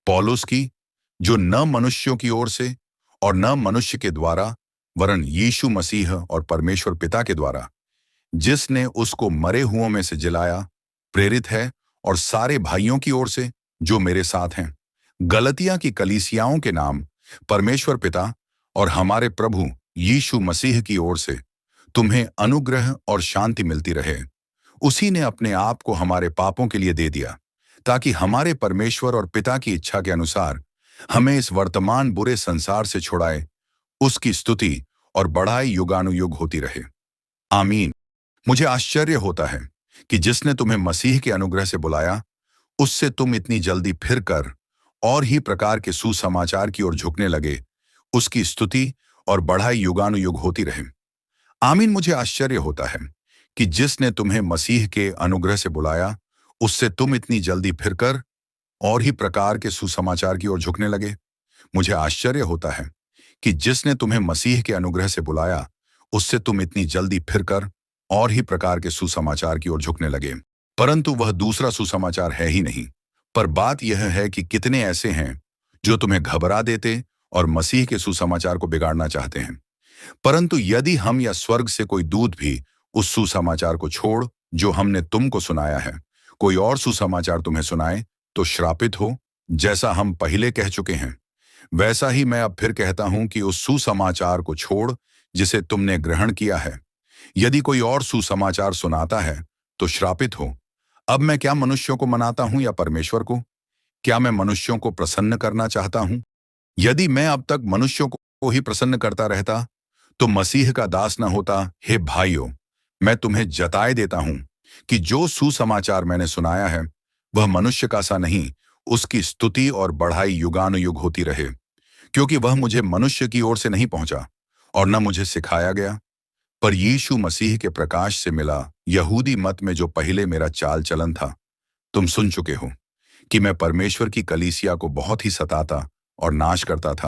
पौलुस की, जो न मनुष्यों की ओर से और न मनुष्य के द्वारा वरन यीशु मसीह और परमेश्वर पिता के द्वारा, जिसने उसको मरे हुओं में से जिलाया, प्रेरित है, और सारे भाइयों की ओर से जो मेरे साथ हैं, गलतिया की कलीसियाओं के नाम परमेश्वर पिता और हमारे प्रभु यीशु मसीह की ओर से तुम्हें अनुग्रह और शांति मिलती रहे। उसी ने अपने आप को हमारे पापों के लिए दे दिया, ताकि हमारे परमेश्वर और पिता की इच्छा के अनुसार हमें इस वर्तमान बुरे संसार से छुड़ाए। उसकी स्तुति और बढ़ाई युगानुयुग होती रहे। आमीन। मुझे आश्चर्य होता है कि जिसने तुम्हें मसीह के अनुग्रह से बुलाया, उससे तुम इतनी जल्दी फिर कर और ही प्रकार के सुसमाचार की ओर झुकने लगे। उसकी स्तुति और बढ़ाई युगानुयुग होती रहे। आमीन। मुझे आश्चर्य होता है कि जिसने तुम्हें मसीह के अनुग्रह से बुलाया, उससे तुम इतनी जल्दी फिर कर और ही प्रकार के सुसमाचार की ओर झुकने लगे। मुझे आश्चर्य होता है कि जिसने तुम्हें मसीह के अनुग्रह से बुलाया, उससे तुम इतनी जल्दी फिर कर और ही प्रकार के सुसमाचार की ओर झुकने लगे। परंतु वह दूसरा सुसमाचार है ही नहीं, पर बात यह है कि कितने ऐसे हैं जो तुम्हें घबरा देते और मसीह के सुसमाचार को बिगाड़ना चाहते हैं। परंतु यदि हम या स्वर्ग से कोई दूत भी उस सुसमाचार को छोड़ जो हमने तुमको सुनाया है, कोई और सुसमाचार तुम्हें सुनाए, तो श्रापित हो। जैसा हम पहले कह चुके हैं, वैसा ही मैं अब फिर कहता हूं कि उस सुसमाचार को छोड़ जिसे तुमने ग्रहण किया है। यदि कोई और सुसमाचार सुनाता है तो श्रापित हो। अब मैं क्या मनुष्यों को मनाता हूं या परमेश्वर को? क्या मैं मनुष्यों को प्रसन्न करना चाहता हूं? यदि मैं अब तक मनुष्यों को ही प्रसन्न करता रहता, तो मसीह का दास न होता। हे भाइयों, मैं तुम्हें जताए देता हूं कि जो सुसमाचार मैंने सुनाया है, वह मनुष्य का सा नहीं, उसकी स्तुति और बढ़ाई युगानुयुग होती रहे, क्योंकि वह मुझे मनुष्य की ओर से नहीं पहुंचा और न मुझे सिखाया गया, पर यीशु मसीह के प्रकाश से मिला। यहूदी मत में जो पहले मेरा चाल चलन था, तुम सुन चुके हो कि मैं परमेश्वर की कलीसिया को बहुत ही सताता और नाश करता था।